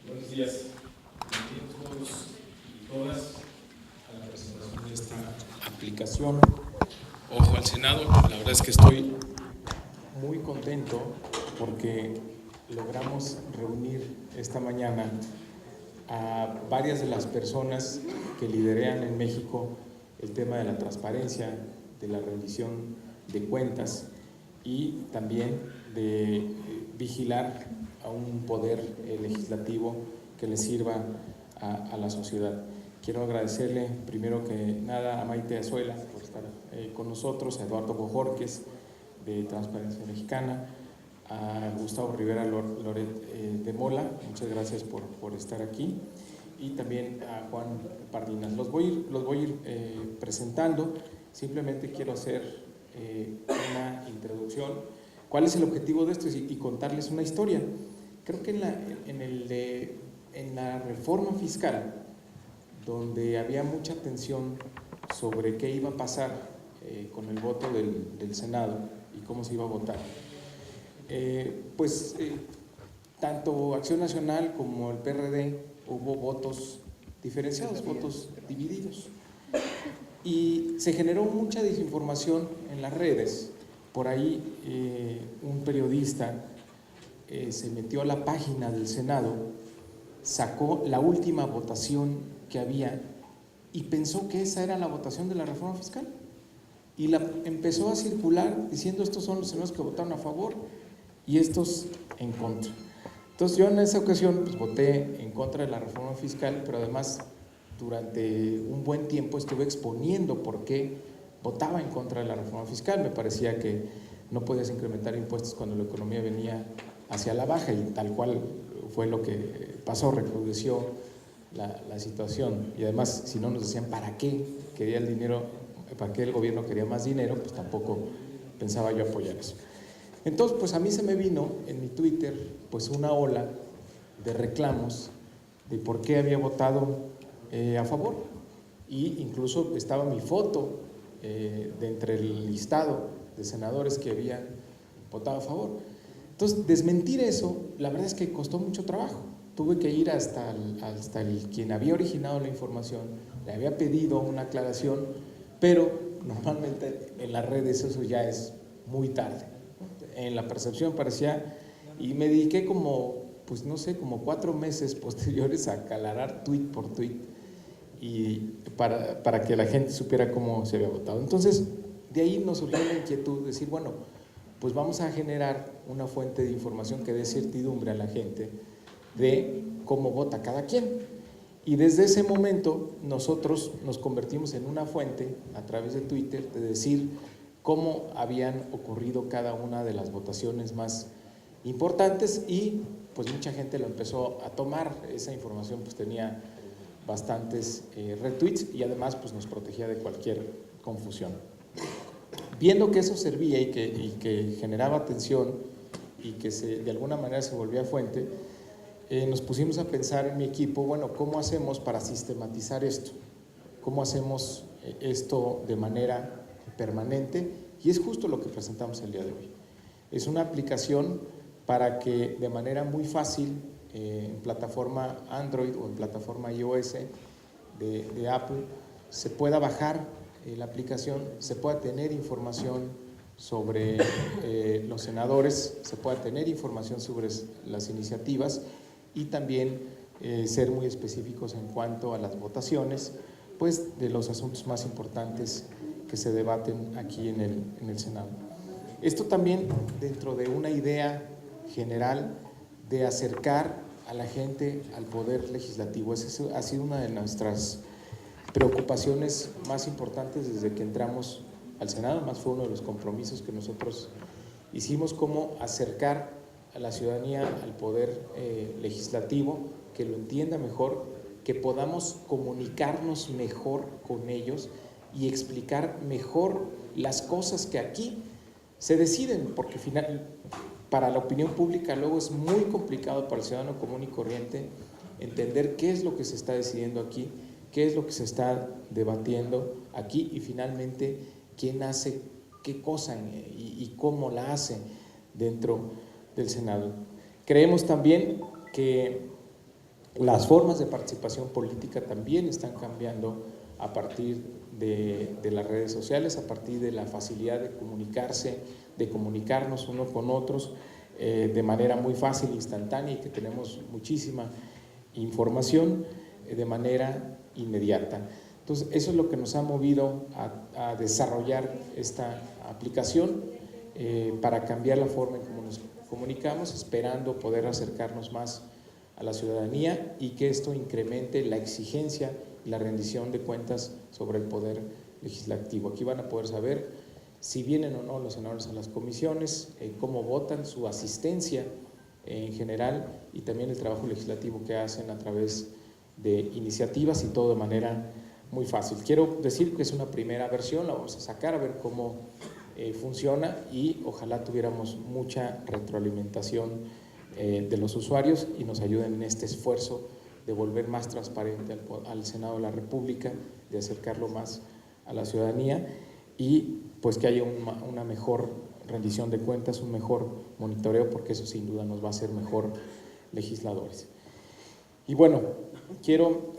Buenos días, bienvenidos todos y todas a la presentación de esta aplicación Ojo al Senado. La verdad es que estoy muy contento porque logramos reunir esta mañana a varias de las personas que lideran en México el tema de la transparencia, de la rendición de cuentas y también de vigilar a un poder legislativo que le sirva a la sociedad. Quiero agradecerle primero que nada a Maite Azuela por estar con nosotros, a Eduardo Bojorquez de Transparencia Mexicana, a Gustavo Rivera Loret de Mola, muchas gracias por estar aquí, y también a Juan Pardinas. Los voy a ir presentando. Simplemente quiero hacer una introducción. ¿Cuál es el objetivo de esto? Y contarles una historia. Creo que en la reforma fiscal, donde había mucha tensión sobre qué iba a pasar con el voto del Senado y cómo se iba a votar, tanto Acción Nacional como el PRD hubo votos diferenciados, votos divididos. Y se generó mucha desinformación en las redes. Por ahí un periodista se metió a la página del Senado, sacó la última votación que había y pensó que esa era la votación de la reforma fiscal. Y la empezó a circular diciendo: estos son los senadores que votaron a favor y estos en contra. Entonces yo en esa ocasión pues voté en contra de la reforma fiscal, pero además durante un buen tiempo estuve exponiendo por qué votaba en contra de la reforma fiscal. Me parecía que no podías incrementar impuestos cuando la economía venía hacia la baja, y tal cual fue lo que pasó, recrudeció la situación. Y además, si no nos decían para qué quería el dinero, para qué el gobierno quería más dinero, pues tampoco pensaba yo apoyar eso. Entonces, pues a mí se me vino en mi Twitter pues una ola de reclamos de por qué había votado a favor, y incluso estaba mi foto de entre el listado de senadores que habían votado a favor. Entonces, desmentir eso, la verdad es que costó mucho trabajo. Tuve que ir hasta quien había originado la información, le había pedido una aclaración, pero normalmente en las redes eso ya es muy tarde. En la percepción parecía, y me dediqué como 4 meses posteriores a aclarar tweet por tweet, y para que la gente supiera cómo se había votado. Entonces, de ahí nos surgió la inquietud de decir, bueno, pues vamos a generar una fuente de información que dé certidumbre a la gente de cómo vota cada quien. Y desde ese momento nosotros nos convertimos en una fuente a través de Twitter de decir cómo habían ocurrido cada una de las votaciones más importantes, y pues mucha gente lo empezó a tomar. Esa información pues tenía bastantes retweets y además pues nos protegía de cualquier confusión. Viendo que eso servía y que generaba atención y que de alguna manera se volvía fuente, nos pusimos a pensar en mi equipo, bueno, ¿cómo hacemos para sistematizar esto? ¿Cómo hacemos esto de manera permanente? Y es justo lo que presentamos el día de hoy. Es una aplicación para que de manera muy fácil, en plataforma Android o en plataforma iOS de Apple, se pueda bajar la aplicación, se pueda tener información sobre los senadores, se pueda tener información sobre las iniciativas, y también ser muy específicos en cuanto a las votaciones, pues de los asuntos más importantes que se debaten aquí en el Senado. Esto también dentro de una idea general de acercar a la gente al poder legislativo. Esa ha sido una de nuestras preocupaciones más importantes desde que entramos al Senado, más fue uno de los compromisos que nosotros hicimos, cómo acercar a la ciudadanía al poder legislativo, que lo entienda mejor, que podamos comunicarnos mejor con ellos y explicar mejor las cosas que aquí se deciden, porque para la opinión pública luego es muy complicado para el ciudadano común y corriente entender qué es lo que se está decidiendo aquí, qué es lo que se está debatiendo aquí, y finalmente quién hace qué cosa y cómo la hace dentro del Senado. Creemos también que Las formas de participación política también están cambiando a partir de las redes sociales, a partir de la facilidad de comunicarse, de comunicarnos unos con otros de manera muy fácil, instantánea, y que tenemos muchísima información de manera inmediata. Entonces, eso es lo que nos ha movido a desarrollar esta aplicación para cambiar la forma en cómo nos comunicamos, esperando poder acercarnos más a la ciudadanía y que esto incremente la exigencia y la rendición de cuentas sobre el poder legislativo. Aquí van a poder saber si vienen o no los senadores a las comisiones, cómo votan, su asistencia en general y también el trabajo legislativo que hacen a través de iniciativas y todo de manera muy fácil. Quiero decir que es una primera versión, la vamos a sacar a ver cómo funciona y ojalá tuviéramos mucha retroalimentación de los usuarios y nos ayuden en este esfuerzo de volver más transparente al Senado de la República, de acercarlo más a la ciudadanía y pues que haya una mejor rendición de cuentas, un mejor monitoreo, porque eso sin duda nos va a hacer mejor legisladores. Y bueno, quiero,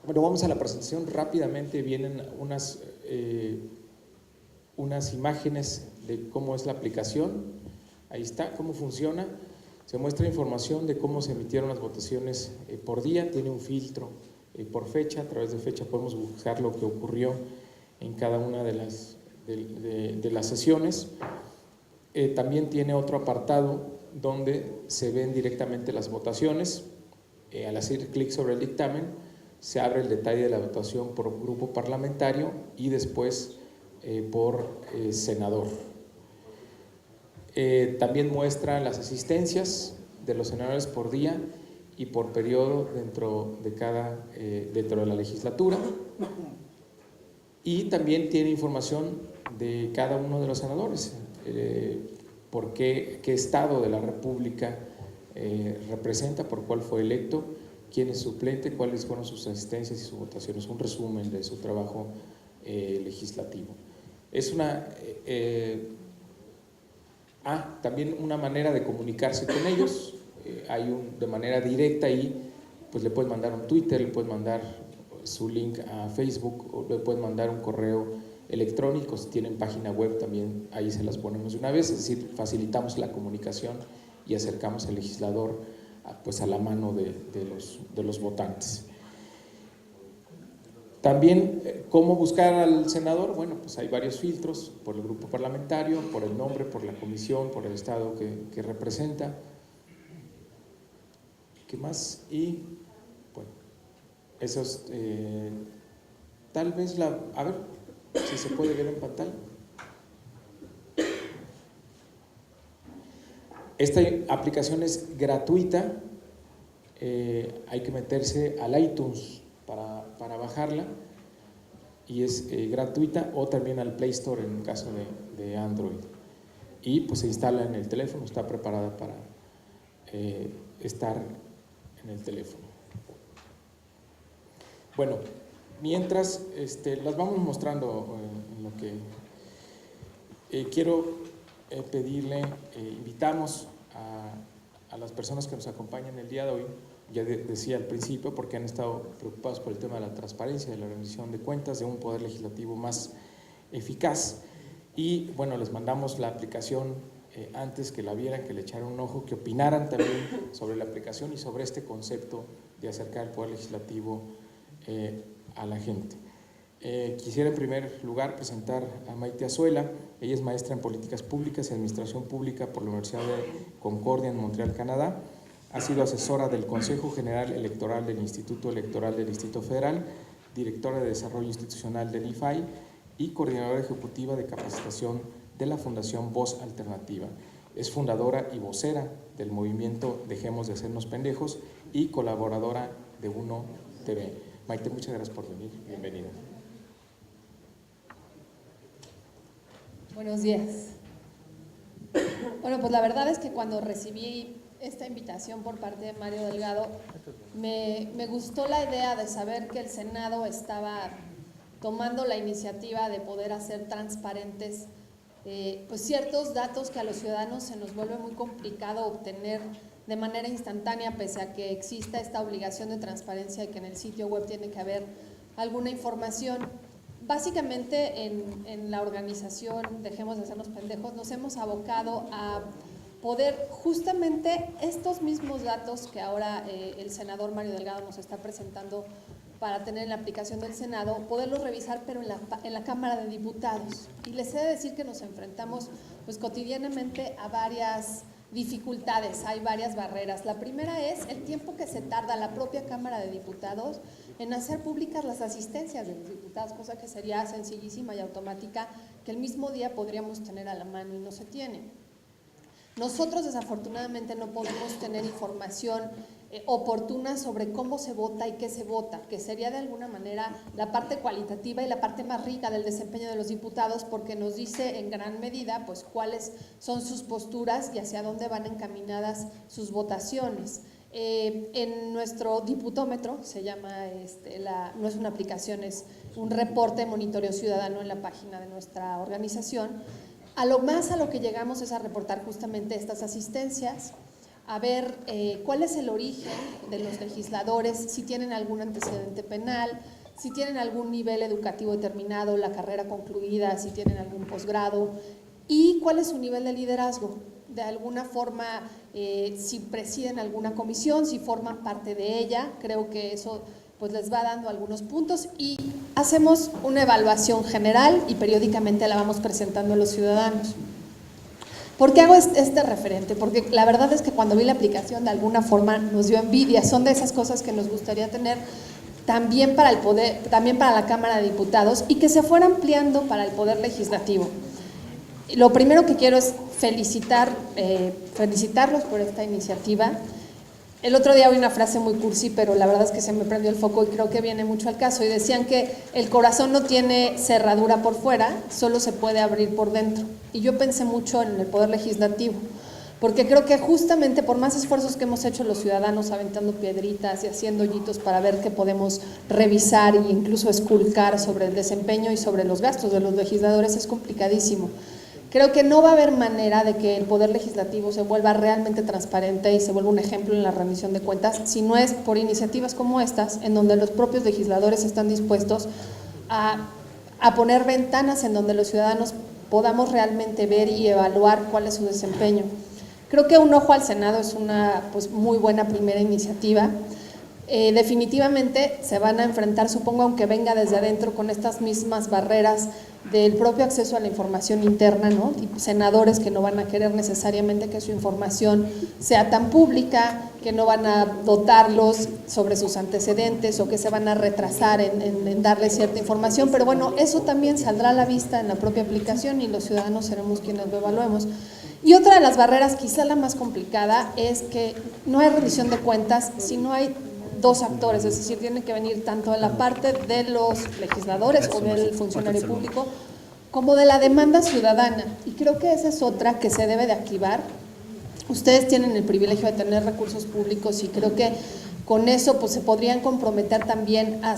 bueno, vamos a la presentación rápidamente, vienen unas imágenes de cómo es la aplicación, ahí está, cómo funciona, se muestra información de cómo se emitieron las votaciones por día, tiene un filtro por fecha, a través de fecha podemos buscar lo que ocurrió en cada una de las sesiones. También tiene otro apartado donde se ven directamente las votaciones. Al hacer clic sobre el dictamen se abre el detalle de la votación por grupo parlamentario y después por senador. También muestra las asistencias de los senadores por día y por periodo dentro de la legislatura. Y también tiene información de cada uno de los senadores, por qué estado de la República representa, por cuál fue electo, quién es suplente, cuáles fueron sus asistencias y sus votaciones, un resumen de su trabajo legislativo. Es también una manera de comunicarse con ellos, de manera directa ahí, pues le puedes mandar un Twitter, le puedes mandar su link a Facebook o le pueden mandar un correo electrónico, si tienen página web también ahí se las ponemos de una vez, es decir, facilitamos la comunicación y acercamos al legislador pues a la mano de los votantes. También, ¿cómo buscar al senador? Bueno, pues hay varios filtros, por el grupo parlamentario, por el nombre, por la comisión, por el estado que representa. ¿Qué más? Y bueno, eso es, tal vez a ver si se puede ver en pantalla. Esta aplicación es gratuita, hay que meterse al iTunes para bajarla y es gratuita, o también al Play Store en el caso de Android, y pues se instala en el teléfono, está preparada para estar en el teléfono. Bueno, mientras las vamos mostrando en lo que quiero pedirle, invitamos a las personas que nos acompañan el día de hoy, ya decía al principio, porque han estado preocupados por el tema de la transparencia, de la rendición de cuentas, de un poder legislativo más eficaz. Y bueno, les mandamos la aplicación antes que la vieran, que le echaran un ojo, que opinaran también sobre la aplicación y sobre este concepto de acercar el poder legislativo a la gente. Quisiera en primer lugar presentar a Maite Azuela. Ella es maestra en Políticas Públicas y Administración Pública por la Universidad de Concordia en Montreal, Canadá. Ha sido asesora del Consejo General Electoral del Instituto Electoral del Distrito Federal, directora de Desarrollo Institucional del IFAI y coordinadora ejecutiva de capacitación de la Fundación Voz Alternativa. Es fundadora y vocera del movimiento Dejemos de Hacernos Pendejos y colaboradora de Uno TV. Maite, muchas gracias por venir. Bienvenida. Buenos días. Bueno, pues la verdad es que cuando recibí esta invitación por parte de Mario Delgado, me gustó la idea de saber que el Senado estaba tomando la iniciativa de poder hacer transparentes pues ciertos datos que a los ciudadanos se nos vuelve muy complicado obtener de manera instantánea, pese a que exista esta obligación de transparencia y que en el sitio web tiene que haber alguna información. Básicamente en la organización Dejemos de Hacernos Pendejos nos hemos abocado a poder justamente estos mismos datos que ahora el senador Mario Delgado nos está presentando para tener en la aplicación del Senado, poderlos revisar pero en la Cámara de Diputados. Y les he de decir que nos enfrentamos pues cotidianamente a varias dificultades, hay varias barreras. La primera es el tiempo que se tarda la propia Cámara de Diputados en hacer públicas las asistencias de los diputados, cosa que sería sencillísima y automática, que el mismo día podríamos tener a la mano y no se tiene. Nosotros desafortunadamente no podemos tener información oportuna sobre cómo se vota y qué se vota, que sería de alguna manera la parte cualitativa y la parte más rica del desempeño de los diputados, porque nos dice en gran medida pues cuáles son sus posturas y hacia dónde van encaminadas sus votaciones. En nuestro diputómetro, se llama, no es una aplicación, es un reporte de monitoreo ciudadano en la página de nuestra organización. A lo que llegamos es a reportar justamente estas asistencias, a ver cuál es el origen de los legisladores, si tienen algún antecedente penal, si tienen algún nivel educativo determinado, la carrera concluida, si tienen algún posgrado y cuál es su nivel de liderazgo. De alguna forma, si presiden alguna comisión, si forman parte de ella, creo que eso pues les va dando algunos puntos y hacemos una evaluación general y periódicamente la vamos presentando a los ciudadanos. ¿Por qué hago este referente? Porque la verdad es que cuando vi la aplicación de alguna forma nos dio envidia, son de esas cosas que nos gustaría tener también para el poder, también para la Cámara de Diputados y que se fuera ampliando para el Poder Legislativo. Lo primero que quiero es felicitarlos por esta iniciativa. El otro día oí una frase muy cursi, pero la verdad es que se me prendió el foco y creo que viene mucho al caso. Y decían que el corazón no tiene cerradura por fuera, solo se puede abrir por dentro. Y yo pensé mucho en el Poder Legislativo, porque creo que justamente por más esfuerzos que hemos hecho los ciudadanos aventando piedritas y haciendo hoyitos para ver qué podemos revisar e incluso esculcar sobre el desempeño y sobre los gastos de los legisladores es complicadísimo. Creo que no va a haber manera de que el Poder Legislativo se vuelva realmente transparente y se vuelva un ejemplo en la rendición de cuentas, si no es por iniciativas como estas, en donde los propios legisladores están dispuestos a poner ventanas en donde los ciudadanos podamos realmente ver y evaluar cuál es su desempeño. Creo que un ojo al Senado es una muy buena primera iniciativa. Definitivamente se van a enfrentar, supongo, aunque venga desde adentro, con estas mismas barreras del propio acceso a la información interna, ¿no? Tipo senadores que no van a querer necesariamente que su información sea tan pública, que no van a dotarlos sobre sus antecedentes o que se van a retrasar en darle cierta información, pero bueno, eso también saldrá a la vista en la propia aplicación y los ciudadanos seremos quienes lo evaluemos. Y otra de las barreras, quizá la más complicada, es que no hay rendición de cuentas si no hay dos actores, es decir, tiene que venir tanto de la parte de los legisladores o del funcionario público como de la demanda ciudadana, y creo que esa es otra que se debe de activar. Ustedes tienen el privilegio de tener recursos públicos y creo que con eso pues se podrían comprometer también a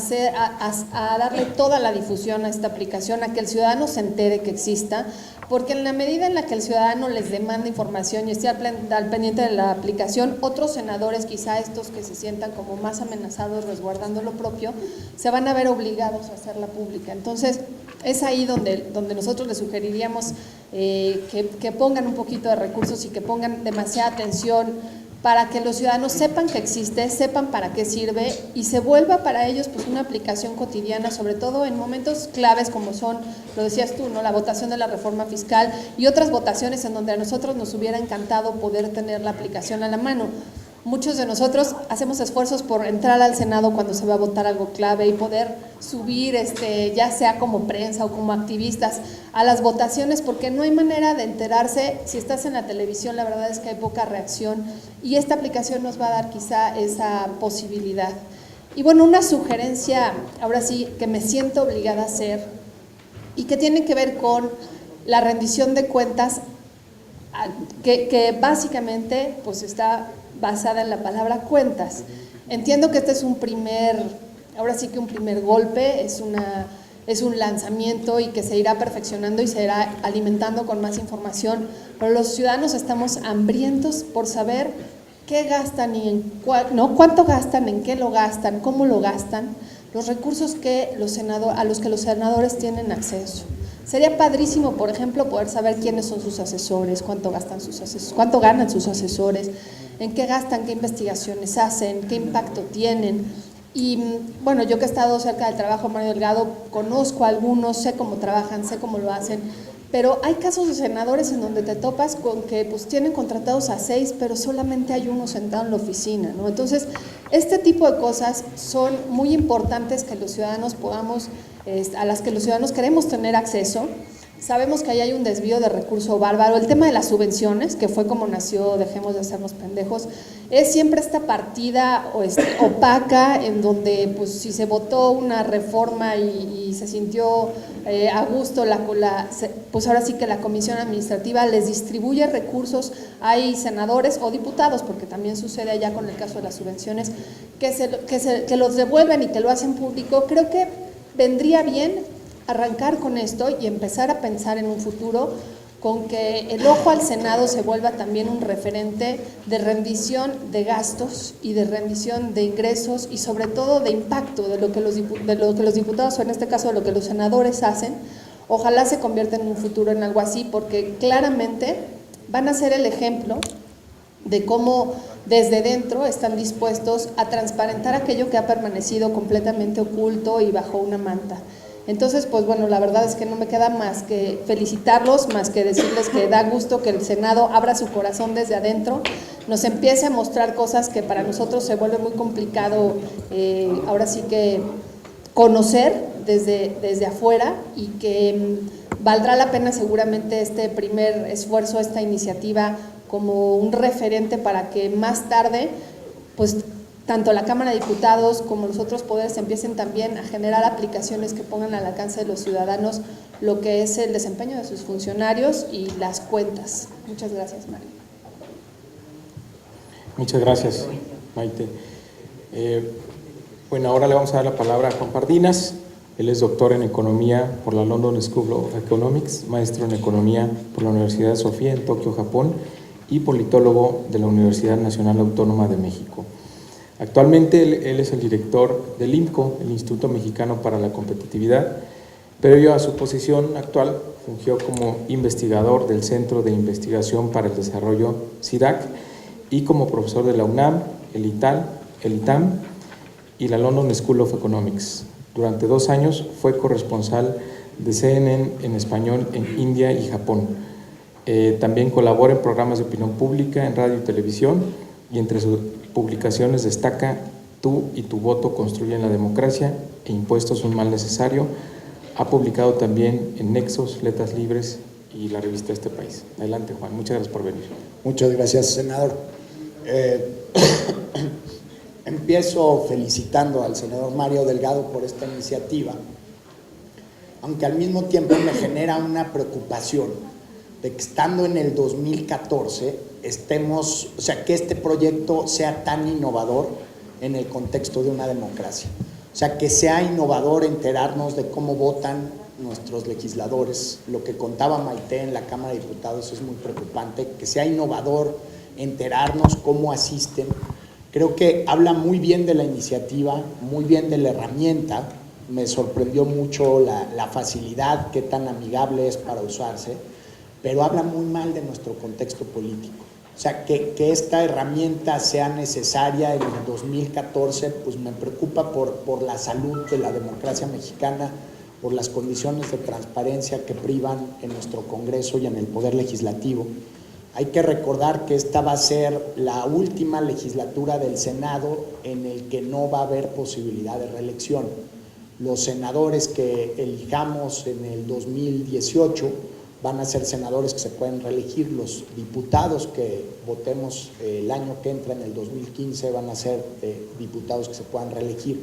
darle toda la difusión a esta aplicación, a que el ciudadano se entere que exista, porque en la medida en la que el ciudadano les demanda información y esté al pendiente de la aplicación, otros senadores, quizá estos que se sientan como más amenazados resguardando lo propio, se van a ver obligados a hacerla pública. Entonces, es ahí donde nosotros les sugeriríamos que pongan un poquito de recursos y que pongan demasiada atención para que los ciudadanos sepan que existe, sepan para qué sirve y se vuelva para ellos pues una aplicación cotidiana, sobre todo en momentos claves como son, lo decías tú, ¿no?, la votación de la reforma fiscal y otras votaciones en donde a nosotros nos hubiera encantado poder tener la aplicación a la mano. Muchos de nosotros hacemos esfuerzos por entrar al Senado cuando se va a votar algo clave y poder subir, ya sea como prensa o como activistas, a las votaciones, porque no hay manera de enterarse. Si estás en la televisión, la verdad es que hay poca reacción y esta aplicación nos va a dar quizá esa posibilidad. Y bueno, una sugerencia, ahora sí, que me siento obligada a hacer y que tiene que ver con la rendición de cuentas, que básicamente pues está basada en la palabra cuentas. Entiendo que este es un primer golpe, es un lanzamiento y que se irá perfeccionando y se irá alimentando con más información, pero los ciudadanos estamos hambrientos por saber qué gastan y cuánto gastan, en qué lo gastan, cómo lo gastan, los recursos que a los que los senadores tienen acceso. Sería padrísimo, por ejemplo, poder saber quiénes son sus asesores, cuánto ganan sus asesores, en qué gastan, qué investigaciones hacen, qué impacto tienen. Y bueno, yo que he estado cerca del trabajo de Mario Delgado, conozco a algunos, sé cómo trabajan, sé cómo lo hacen, pero hay casos de senadores en donde te topas con que pues tienen contratados a 6, pero solamente hay uno sentado en la oficina, ¿no? Entonces, este tipo de cosas son muy importantes que los ciudadanos podamos, a las que los ciudadanos queremos tener acceso. Sabemos que ahí hay un desvío de recurso bárbaro. El tema de las subvenciones, que fue como nació Dejemos de Hacernos Pendejos, es siempre esta partida opaca en donde pues si se votó una reforma y se sintió a gusto, pues ahora sí que la comisión administrativa les distribuye recursos. Hay senadores o diputados, porque también sucede allá con el caso de las subvenciones, que los devuelven y que lo hacen público. Creo que vendría bien arrancar con esto y empezar a pensar en un futuro con que el ojo al Senado se vuelva también un referente de rendición de gastos y de rendición de ingresos y sobre todo de impacto de lo que los diputados, o en este caso de lo que los senadores hacen. Ojalá se convierta en un futuro en algo así, porque claramente van a ser el ejemplo de cómo desde dentro están dispuestos a transparentar aquello que ha permanecido completamente oculto y bajo una manta. Entonces, pues bueno, la verdad es que no me queda más que felicitarlos, más que decirles que da gusto que el Senado abra su corazón desde adentro, nos empiece a mostrar cosas que para nosotros se vuelve muy complicado, ahora sí que conocer desde afuera, y que valdrá la pena seguramente este primer esfuerzo, esta iniciativa, como un referente para que más tarde, pues tanto la Cámara de Diputados como los otros poderes empiecen también a generar aplicaciones que pongan al alcance de los ciudadanos lo que es el desempeño de sus funcionarios y las cuentas. Muchas gracias, Mario. Muchas gracias, Maite. Bueno, ahora le vamos a dar la palabra a Juan Pardinas. Él es doctor en Economía por la London School of Economics, maestro en Economía por la Universidad de Sofía en Tokio, Japón, y politólogo de la Universidad Nacional Autónoma de México. Actualmente él es el director del IMCO, el Instituto Mexicano para la Competitividad. Previo a su posición actual, fungió como investigador del Centro de Investigación para el Desarrollo, CIDAC, y como profesor de la UNAM, el ITAM y la London School of Economics. Durante 2 años fue corresponsal de CNN en español en India y Japón. También colabora en programas de opinión pública en radio y televisión, y entre sus publicaciones destaca Tú y tu voto construyen la democracia e Impuestos un mal necesario. Ha publicado también en Nexos, Letras Libres y la revista Este País. Adelante, Juan. Muchas gracias por venir. Muchas gracias, senador. Empiezo felicitando al senador Mario Delgado por esta iniciativa, aunque al mismo tiempo me genera una preocupación de que estando en el 2014 que este proyecto sea tan innovador en el contexto de una democracia. O sea, que sea innovador enterarnos de cómo votan nuestros legisladores. Lo que contaba Maite en la Cámara de Diputados es muy preocupante. Que sea innovador enterarnos cómo asisten. Creo que habla muy bien de la iniciativa, muy bien de la herramienta. Me sorprendió mucho la facilidad, qué tan amigable es para usarse, pero habla muy mal de nuestro contexto político. O sea, que esta herramienta sea necesaria en el 2014, pues me preocupa por la salud de la democracia mexicana, por las condiciones de transparencia que privan en nuestro Congreso y en el Poder Legislativo. Hay que recordar que esta va a ser la última legislatura del Senado en el que no va a haber posibilidad de reelección. Los senadores que elijamos en el 2018 van a ser senadores que se pueden reelegir. Los diputados que votemos el año que entra, en el 2015, van a ser diputados que se puedan reelegir.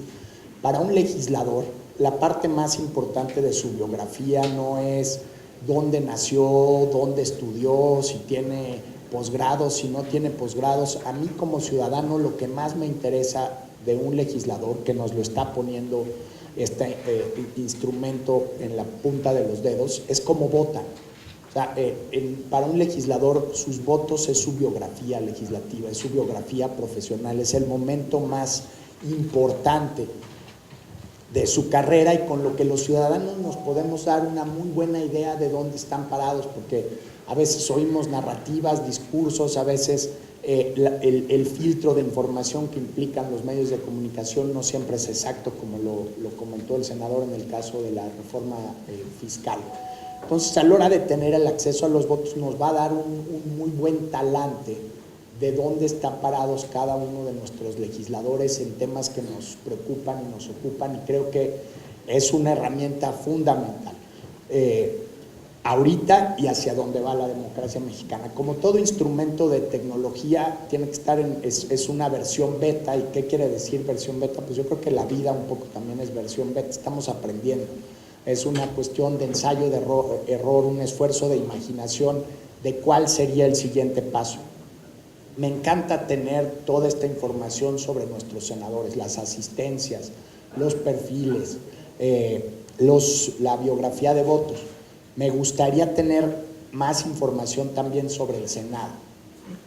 Para un legislador, la parte más importante de su biografía no es dónde nació, dónde estudió, si tiene posgrados, si no tiene posgrados. A mí como ciudadano lo que más me interesa de un legislador, que nos lo está poniendo este instrumento en la punta de los dedos, es cómo votan. O sea, para un legislador sus votos es su biografía legislativa, es su biografía profesional, es el momento más importante de su carrera y con lo que los ciudadanos nos podemos dar una muy buena idea de dónde están parados, porque a veces oímos narrativas, discursos, a veces el filtro de información que implican los medios de comunicación no siempre es exacto, como lo comentó el senador en el caso de la reforma fiscal. Entonces, a la hora de tener el acceso a los votos nos va a dar un muy buen talante de dónde están parados cada uno de nuestros legisladores en temas que nos preocupan y nos ocupan, y creo que es una herramienta fundamental ahorita y hacia dónde va la democracia mexicana. Como todo instrumento de tecnología tiene que estar es una versión beta. ¿Y qué quiere decir versión beta? Pues yo creo que la vida un poco también es versión beta, estamos aprendiendo. Es una cuestión de ensayo, de error, un esfuerzo de imaginación de cuál sería el siguiente paso. Me encanta tener toda esta información sobre nuestros senadores, las asistencias, los perfiles, la biografía de votos. Me gustaría tener más información también sobre el Senado.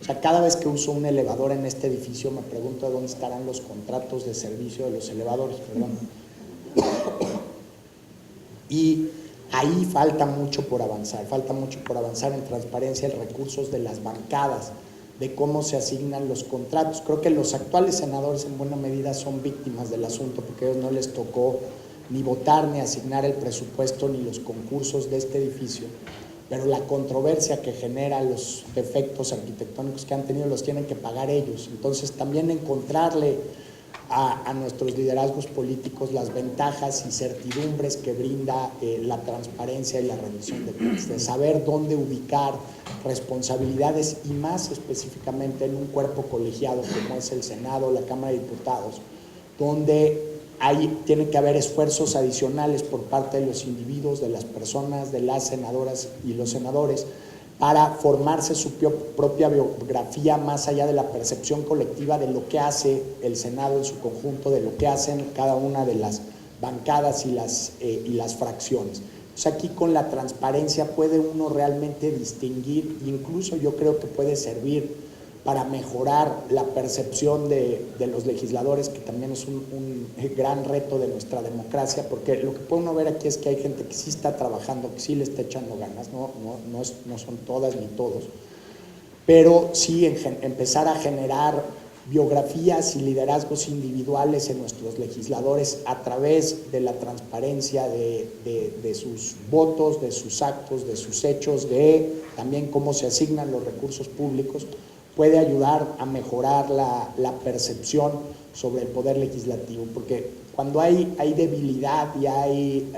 O sea, cada vez que uso un elevador en este edificio me pregunto dónde estarán los contratos de servicio de los elevadores, perdón. Y ahí falta mucho por avanzar en transparencia, en recursos de las bancadas, de cómo se asignan los contratos. Creo que los actuales senadores en buena medida son víctimas del asunto, porque a ellos no les tocó ni votar, ni asignar el presupuesto, ni los concursos de este edificio, pero la controversia que genera, los defectos arquitectónicos que han tenido, los tienen que pagar ellos. Entonces también encontrarle a nuestros liderazgos políticos las ventajas y certidumbres que brinda la transparencia y la rendición de cuentas, de saber dónde ubicar responsabilidades, y más específicamente en un cuerpo colegiado como es el Senado, la Cámara de Diputados, donde tiene que haber esfuerzos adicionales por parte de los individuos, de las personas, de las senadoras y los senadores, para formarse su propia biografía más allá de la percepción colectiva de lo que hace el Senado en su conjunto, de lo que hacen cada una de las bancadas y las fracciones. Pues aquí con la transparencia puede uno realmente distinguir, incluso yo creo que puede servir para mejorar la percepción de los legisladores, que también es un gran reto de nuestra democracia, porque lo que puede uno ver aquí es que hay gente que sí está trabajando, que sí le está echando ganas, no son todas ni todos, pero sí empezar a generar biografías y liderazgos individuales en nuestros legisladores a través de la transparencia de sus votos, de sus actos, de sus hechos, de también cómo se asignan los recursos públicos, puede ayudar a mejorar la percepción sobre el poder legislativo, porque cuando hay debilidad y hay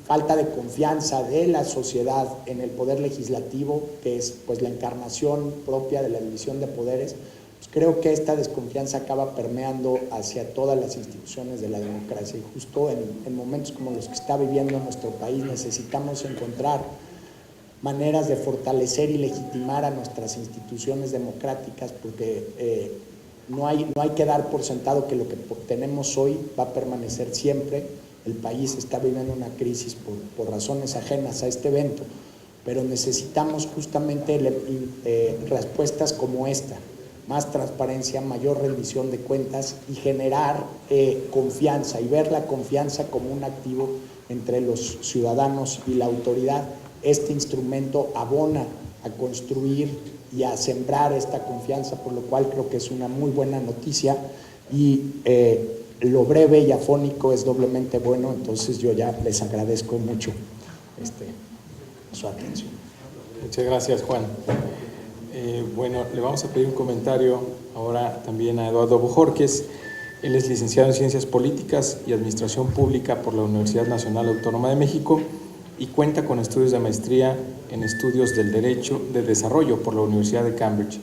falta de confianza de la sociedad en el poder legislativo, que es pues la encarnación propia de la división de poderes, pues creo que esta desconfianza acaba permeando hacia todas las instituciones de la democracia, y justo en momentos como los que está viviendo nuestro país necesitamos encontrar maneras de fortalecer y legitimar a nuestras instituciones democráticas, porque no hay que dar por sentado que lo que tenemos hoy va a permanecer siempre. El país está viviendo una crisis por razones ajenas a este evento, pero necesitamos justamente respuestas como esta: más transparencia, mayor rendición de cuentas y generar confianza, y ver la confianza como un activo entre los ciudadanos y la autoridad. Este instrumento abona a construir y a sembrar esta confianza, por lo cual creo que es una muy buena noticia, y lo breve y afónico es doblemente bueno. Entonces yo ya les agradezco mucho su atención. Muchas gracias, Juan. Bueno, le vamos a pedir un comentario ahora también a Eduardo Bojórquez. Él es licenciado en Ciencias Políticas y Administración Pública por la Universidad Nacional Autónoma de México y cuenta con estudios de maestría en Estudios del Derecho de Desarrollo por la Universidad de Cambridge.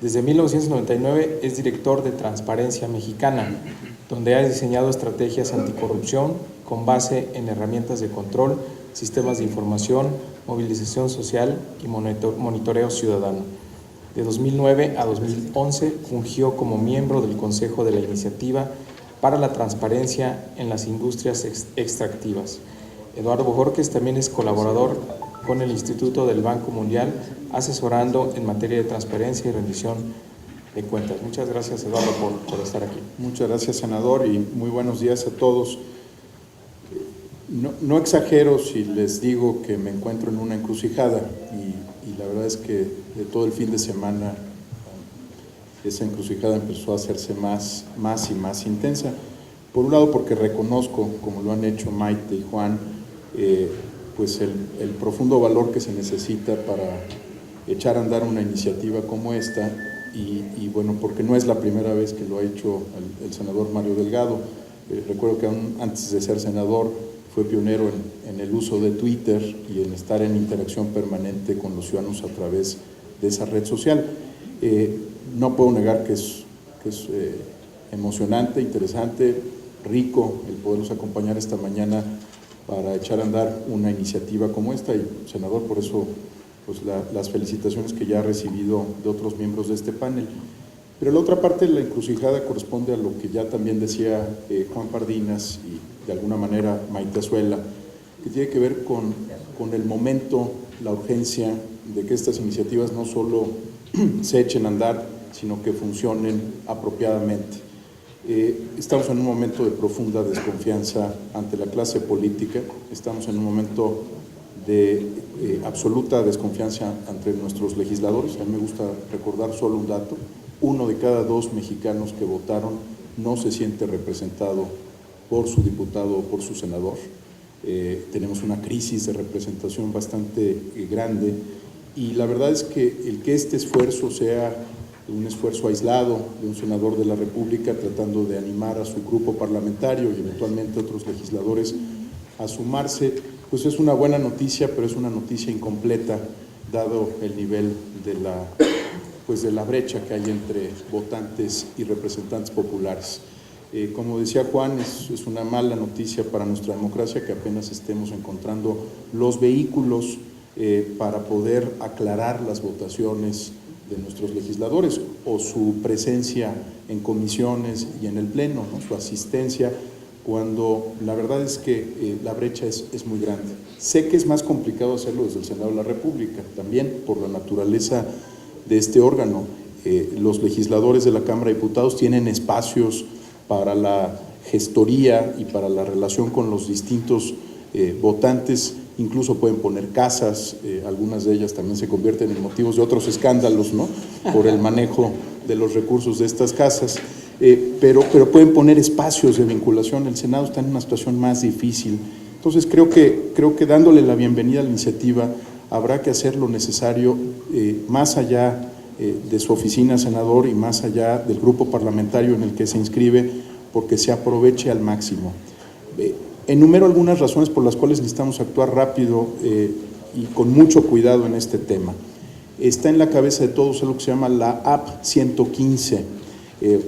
Desde 1999 es director de Transparencia Mexicana, donde ha diseñado estrategias anticorrupción con base en herramientas de control, sistemas de información, movilización social y monitoreo ciudadano. De 2009 a 2011 fungió como miembro del Consejo de la Iniciativa para la Transparencia en las Industrias Extractivas. Eduardo Bojórquez también es colaborador con el Instituto del Banco Mundial, asesorando en materia de transparencia y rendición de cuentas. Muchas gracias, Eduardo, por estar aquí. Muchas gracias, senador, y muy buenos días a todos. No exagero si les digo que me encuentro en una encrucijada y la verdad es que de todo el fin de semana esa encrucijada empezó a hacerse más y más intensa. Por un lado porque reconozco, como lo han hecho Maite y Juan, pues el profundo valor que se necesita para echar a andar una iniciativa como esta y bueno, porque no es la primera vez que lo ha hecho el senador Mario Delgado. Recuerdo que aún antes de ser senador fue pionero en el uso de Twitter y en estar en interacción permanente con los ciudadanos a través de esa red social. No puedo negar que es emocionante, interesante, rico el poderlos acompañar esta mañana para echar a andar una iniciativa como esta y, senador, por eso pues las felicitaciones que ya ha recibido de otros miembros de este panel. Pero la otra parte de la encrucijada corresponde a lo que ya también decía Juan Pardinas y de alguna manera Maite Azuela, que tiene que ver con el momento, la urgencia de que estas iniciativas no solo se echen a andar, sino que funcionen apropiadamente. Estamos en un momento de profunda desconfianza ante la clase política, estamos en un momento de absoluta desconfianza ante nuestros legisladores. A mí me gusta recordar solo un dato: 1 de cada 2 mexicanos que votaron no se siente representado por su diputado o por su senador. Tenemos una crisis de representación bastante grande y la verdad es que el que este esfuerzo sea un esfuerzo aislado de un senador de la República tratando de animar a su grupo parlamentario y eventualmente otros legisladores a sumarse, pues es una buena noticia, pero es una noticia incompleta dado el nivel de la brecha que hay entre votantes y representantes populares. Como decía Juan, es una mala noticia para nuestra democracia que apenas estemos encontrando los vehículos para poder aclarar las votaciones de nuestros legisladores o su presencia en comisiones y en el Pleno, ¿no? Su asistencia, cuando la verdad es que la brecha es muy grande. Sé que es más complicado hacerlo desde el Senado de la República, también por la naturaleza de este órgano. Los legisladores de la Cámara de Diputados tienen espacios para la gestoría y para la relación con los distintos votantes, incluso pueden poner casas, algunas de ellas también se convierten en motivos de otros escándalos, ¿no? Por el manejo de los recursos de estas casas, pero pueden poner espacios de vinculación. El Senado está en una situación más difícil. Entonces creo que dándole la bienvenida a la iniciativa habrá que hacer lo necesario más allá de su oficina, senador, y más allá del grupo parlamentario en el que se inscribe, porque se aproveche al máximo. Enumero algunas razones por las cuales necesitamos actuar rápido y con mucho cuidado en este tema. Está en la cabeza de todos algo que se llama la App 115,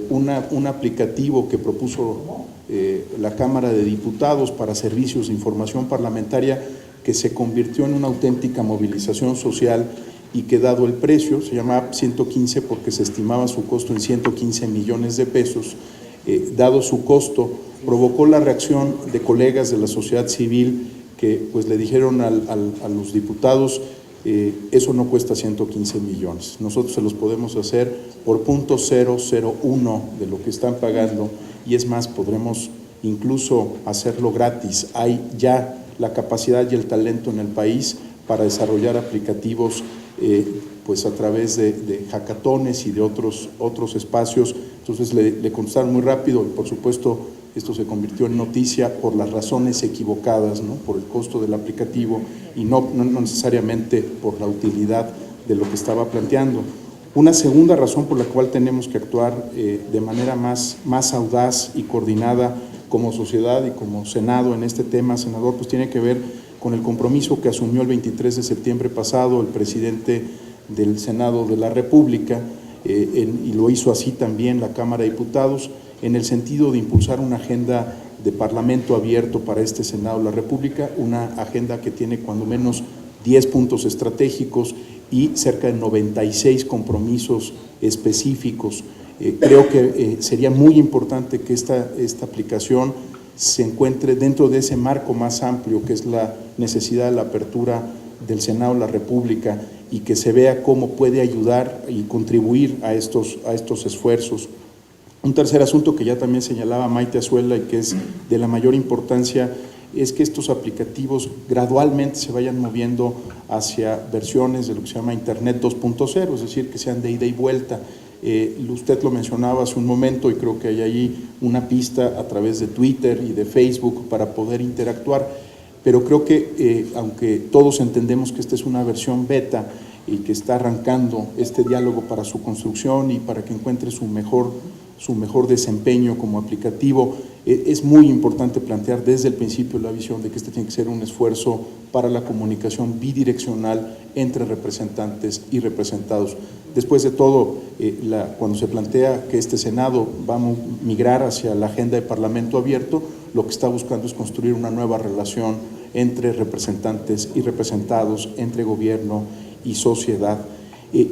un aplicativo que propuso la Cámara de Diputados para servicios de información parlamentaria que se convirtió en una auténtica movilización social y que, dado el precio, se llama App 115 porque se estimaba su costo en 115 millones de pesos, dado su costo, provocó la reacción de colegas de la sociedad civil que pues le dijeron a los diputados, eso no cuesta 115 millones, nosotros se los podemos hacer por 0.001 de lo que están pagando y es más, podremos incluso hacerlo gratis. Hay ya la capacidad y el talento en el país para desarrollar aplicativos pues a través de hackatones y de otros espacios. Entonces le contestaron muy rápido y por supuesto esto se convirtió en noticia por las razones equivocadas, ¿no? Por el costo del aplicativo y no necesariamente por la utilidad de lo que estaba planteando. Una segunda razón por la cual tenemos que actuar de manera más audaz y coordinada como sociedad y como Senado en este tema, senador, pues tiene que ver con el compromiso que asumió el 23 de septiembre pasado el presidente del Senado de la República, y lo hizo así también la Cámara de Diputados, en el sentido de impulsar una agenda de parlamento abierto para este Senado de la República, una agenda que tiene cuando menos 10 puntos estratégicos y cerca de 96 compromisos específicos. Creo que sería muy importante que esta aplicación se encuentre dentro de ese marco más amplio que es la necesidad de la apertura del Senado de la República y que se vea cómo puede ayudar y contribuir a estos esfuerzos. Un tercer asunto que ya también señalaba Maite Azuela y que es de la mayor importancia es que estos aplicativos gradualmente se vayan moviendo hacia versiones de lo que se llama Internet 2.0, es decir, que sean de ida y vuelta. Usted lo mencionaba hace un momento y creo que hay ahí una pista a través de Twitter y de Facebook para poder interactuar, pero creo que aunque todos entendemos que esta es una versión beta y que está arrancando este diálogo para su construcción y para que encuentre su mejor desempeño como aplicativo, es muy importante plantear desde el principio la visión de que este tiene que ser un esfuerzo para la comunicación bidireccional entre representantes y representados. Después de todo, cuando se plantea que este Senado va a migrar hacia la agenda de Parlamento abierto, lo que está buscando es construir una nueva relación entre representantes y representados, entre gobierno y sociedad.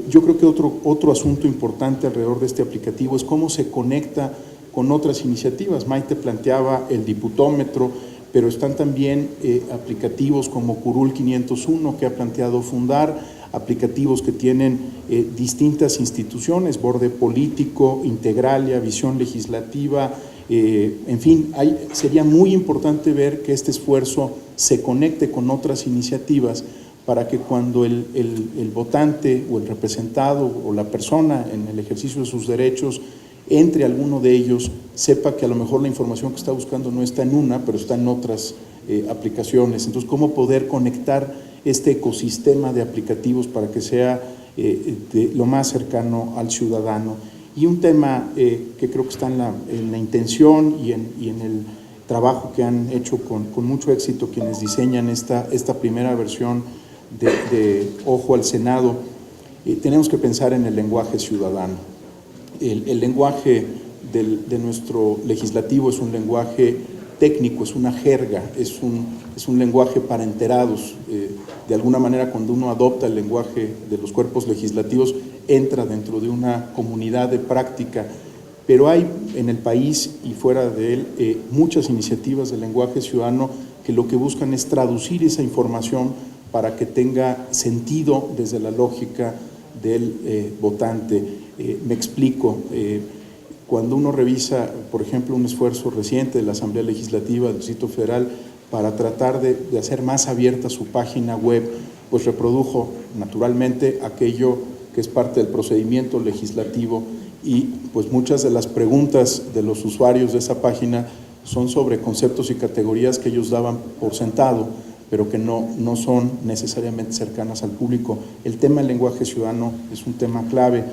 Yo creo que otro asunto importante alrededor de este aplicativo es cómo se conecta con otras iniciativas. Maite planteaba el diputómetro, pero están también aplicativos como Curul 501 que ha planteado fundar, aplicativos que tienen distintas instituciones, Borde Político, Integralia, Visión Legislativa, en fin, sería muy importante ver que este esfuerzo se conecte con otras iniciativas para que cuando el votante o el representado o la persona en el ejercicio de sus derechos entre alguno de ellos, sepa que a lo mejor la información que está buscando no está en una, pero está en otras aplicaciones. Entonces, ¿cómo poder conectar este ecosistema de aplicativos para que sea lo más cercano al ciudadano? Y un tema que creo que está en la intención y en el trabajo que han hecho con mucho éxito quienes diseñan esta primera versión de Ojo al Senado, tenemos que pensar en el lenguaje ciudadano. El lenguaje de nuestro legislativo es un lenguaje técnico, es una jerga, es un lenguaje para enterados. De alguna manera, cuando uno adopta el lenguaje de los cuerpos legislativos, entra dentro de una comunidad de práctica, pero hay en el país y fuera de él muchas iniciativas de lenguaje ciudadano que lo que buscan es traducir esa información para que tenga sentido desde la lógica del votante. Me explico. Cuando uno revisa, por ejemplo, un esfuerzo reciente de la Asamblea Legislativa del Distrito Federal para tratar de hacer más abierta su página web, pues reprodujo naturalmente aquello que es parte del procedimiento legislativo y pues muchas de las preguntas de los usuarios de esa página son sobre conceptos y categorías que ellos daban por sentado, pero que no son necesariamente cercanas al público. El tema del lenguaje ciudadano es un tema clave.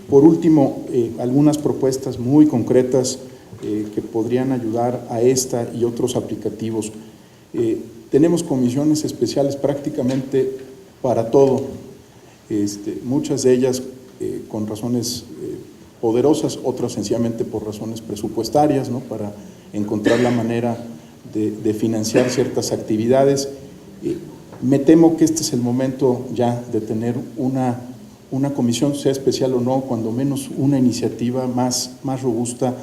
Por último, algunas propuestas muy concretas que podrían ayudar a esta y otros aplicativos. Tenemos comisiones especiales prácticamente para todo, muchas de ellas con razones poderosas, otras sencillamente por razones presupuestarias, ¿no? Para encontrar la manera de financiar ciertas actividades. Me temo que este es el momento ya de tener una comisión, sea especial o no, cuando menos una iniciativa más robusta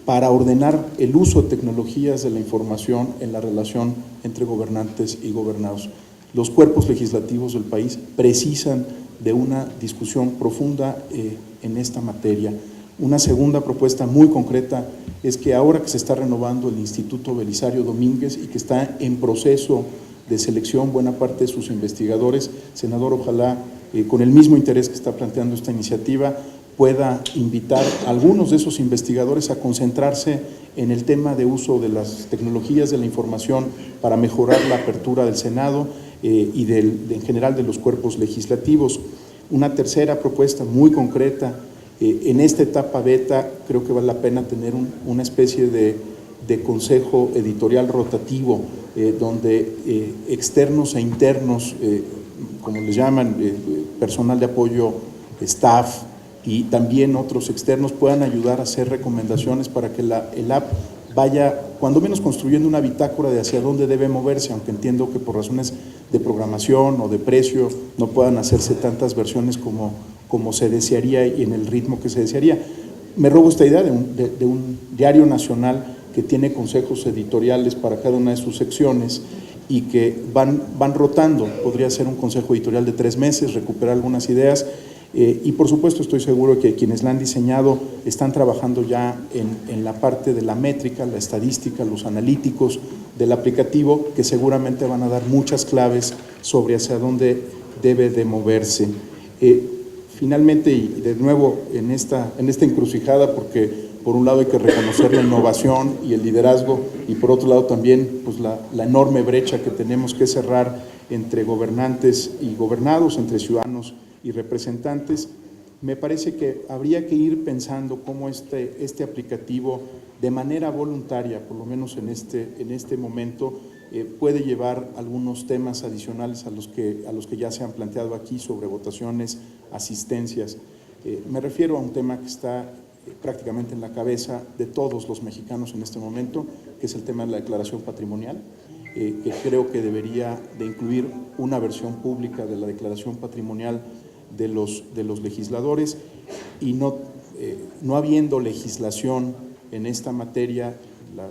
para ordenar el uso de tecnologías de la información en la relación entre gobernantes y gobernados. Los cuerpos legislativos del país precisan de una discusión profunda en esta materia. Una segunda propuesta muy concreta es que ahora que se está renovando el Instituto Belisario Domínguez y que está en proceso de selección buena parte de sus investigadores, senador, ojalá con el mismo interés que está planteando esta iniciativa pueda invitar a algunos de esos investigadores a concentrarse en el tema de uso de las tecnologías de la información para mejorar la apertura del Senado y en general de los cuerpos legislativos. Una tercera propuesta muy concreta, en esta etapa beta creo que vale la pena tener una especie de consejo editorial rotativo donde externos e internos, como les llaman, personal de apoyo, staff y también otros externos puedan ayudar a hacer recomendaciones para que el app vaya cuando menos construyendo una bitácora de hacia dónde debe moverse, aunque entiendo que por razones de programación o de precio no puedan hacerse tantas versiones como se desearía y en el ritmo que se desearía. Me robo esta idea de un diario nacional que tiene consejos editoriales para cada una de sus secciones y que van rotando. Podría ser un consejo editorial de 3 meses, recuperar algunas ideas y por supuesto estoy seguro que quienes la han diseñado están trabajando ya en la parte de la métrica, la estadística, los analíticos del aplicativo, que seguramente van a dar muchas claves sobre hacia dónde debe de moverse. Finalmente, y de nuevo en esta encrucijada, porque por un lado hay que reconocer la innovación y el liderazgo, y por otro lado también pues la enorme brecha que tenemos que cerrar entre gobernantes y gobernados, entre ciudadanos y representantes, me parece que habría que ir pensando cómo este aplicativo, de manera voluntaria, por lo menos en este momento, puede llevar algunos temas adicionales a los que ya se han planteado aquí sobre votaciones, asistencias. Me refiero a un tema que está prácticamente en la cabeza de todos los mexicanos en este momento, que es el tema de la declaración patrimonial, que creo que debería de incluir una versión pública de la declaración patrimonial de los legisladores, y no habiendo legislación en esta materia,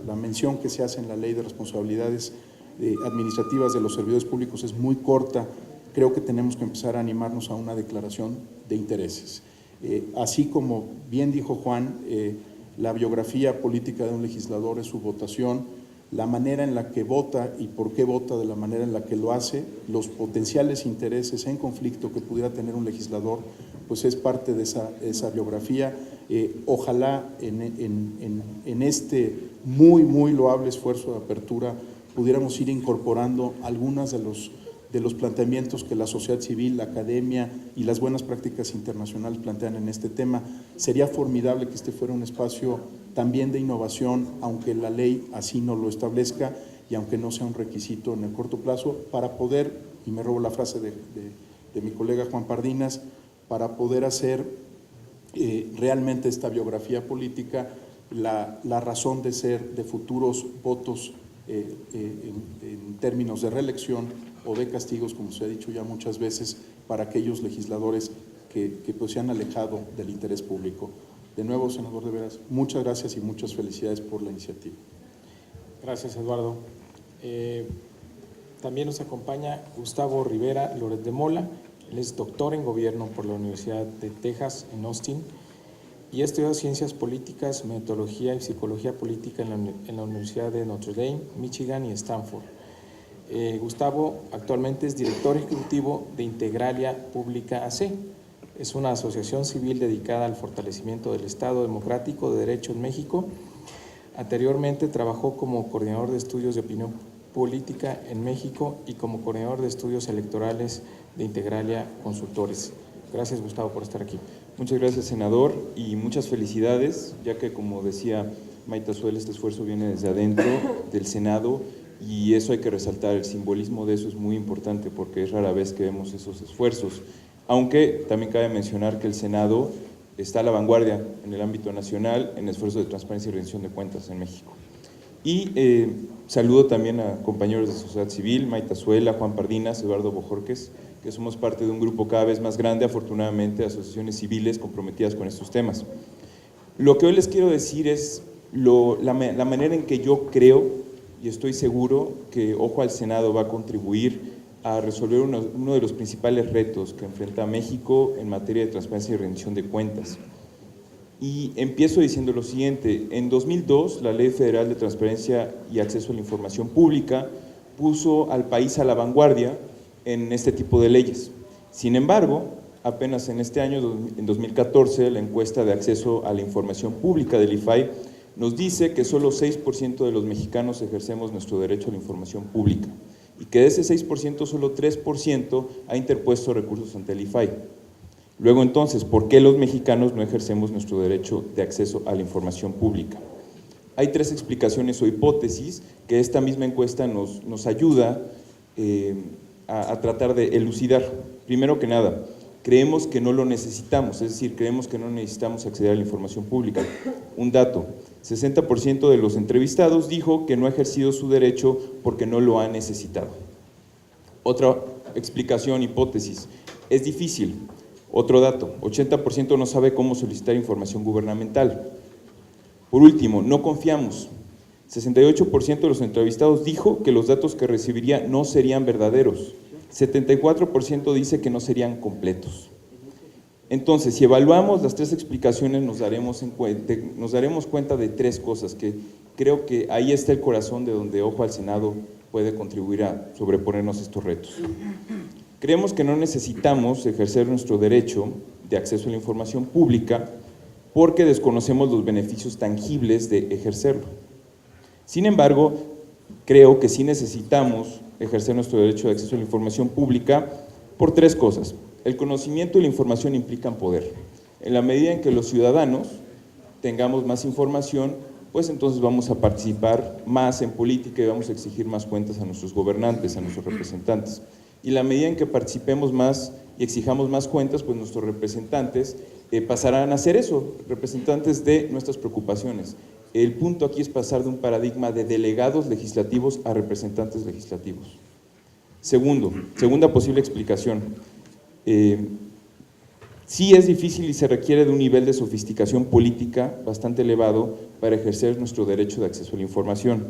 la mención que se hace en la Ley de Responsabilidades Administrativas de los Servidores Públicos es muy corta. Creo que tenemos que empezar a animarnos a una declaración de intereses. Así como bien dijo Juan, la biografía política de un legislador es su votación, la manera en la que vota y por qué vota de la manera en la que lo hace, los potenciales intereses en conflicto que pudiera tener un legislador, pues es parte de esa biografía. Ojalá en este muy loable esfuerzo de apertura pudiéramos ir incorporando algunas de los planteamientos que la sociedad civil, la academia y las buenas prácticas internacionales plantean en este tema. Sería formidable que este fuera un espacio también de innovación, aunque la ley así no lo establezca y aunque no sea un requisito en el corto plazo, para poder, y me robo la frase de mi colega Juan Pardinas, para poder hacer realmente esta biografía política la razón de ser de futuros votos en términos de reelección o de castigos, como se ha dicho ya muchas veces, para aquellos legisladores que pues se han alejado del interés público. De nuevo, senador, de veras, muchas gracias y muchas felicidades por la iniciativa. Gracias, Eduardo. También nos acompaña Gustavo Rivera Loret de Mola. Él es doctor en Gobierno por la Universidad de Texas en Austin y ha estudiado Ciencias Políticas, Metodología y Psicología Política en la Universidad de Notre Dame, Michigan y Stanford. Gustavo actualmente es director ejecutivo de Integralia Pública AC. Es una asociación civil dedicada al fortalecimiento del Estado democrático de Derecho en México. Anteriormente trabajó como coordinador de estudios de opinión política en México y como coordinador de estudios electorales de Integralia Consultores. Gracias, Gustavo, por estar aquí. Muchas gracias, senador, y muchas felicidades, ya que, como decía Maite Azuela, este esfuerzo viene desde adentro del Senado y eso hay que resaltar. El simbolismo de eso es muy importante porque es rara vez que vemos esos esfuerzos. Aunque también cabe mencionar que el Senado está a la vanguardia en el ámbito nacional en esfuerzos de transparencia y rendición de cuentas en México. Y saludo también a compañeros de sociedad civil, Maite Azuela, Juan Pardinas, Eduardo Bojorquez, que somos parte de un grupo cada vez más grande, afortunadamente, de asociaciones civiles comprometidas con estos temas. Lo que hoy les quiero decir es la manera en que yo creo y estoy seguro que Ojo al Senado va a contribuir a resolver uno de los principales retos que enfrenta México en materia de transparencia y rendición de cuentas. Y empiezo diciendo lo siguiente: en 2002, la Ley Federal de Transparencia y Acceso a la Información Pública puso al país a la vanguardia en este tipo de leyes. Sin embargo, apenas en este año, en 2014, la encuesta de acceso a la información pública del IFAI nos dice que solo 6% de los mexicanos ejercemos nuestro derecho a la información pública y que de ese 6%, solo 3% ha interpuesto recursos ante el IFAI. Luego, entonces, ¿por qué los mexicanos no ejercemos nuestro derecho de acceso a la información pública? Hay 3 explicaciones o hipótesis que esta misma encuesta nos ayuda a tratar de elucidar. Primero que nada, creemos que no lo necesitamos, es decir, creemos que no necesitamos acceder a la información pública. Un dato: 60% de los entrevistados dijo que no ha ejercido su derecho porque no lo ha necesitado. Otra explicación, hipótesis: es difícil. Otro dato: 80% no sabe cómo solicitar información gubernamental. Por último, no confiamos. 68% de los entrevistados dijo que los datos que recibiría no serían verdaderos. 74% dice que no serían completos. Entonces, si evaluamos las tres explicaciones, nos daremos cuenta de tres cosas que creo que ahí está el corazón de donde Ojo al Senado puede contribuir a sobreponernos estos retos. Creemos que no necesitamos ejercer nuestro derecho de acceso a la información pública porque desconocemos los beneficios tangibles de ejercerlo. Sin embargo, creo que sí necesitamos ejercer nuestro derecho de acceso a la información pública por tres cosas. El conocimiento y la información implican poder. En la medida en que los ciudadanos tengamos más información, pues entonces vamos a participar más en política y vamos a exigir más cuentas a nuestros gobernantes, a nuestros representantes. Y la medida en que participemos más y exijamos más cuentas, pues nuestros representantes pasarán a ser eso, representantes de nuestras preocupaciones. El punto aquí es pasar de un paradigma de delegados legislativos a representantes legislativos. Segunda posible explicación. Sí es difícil y se requiere de un nivel de sofisticación política bastante elevado para ejercer nuestro derecho de acceso a la información.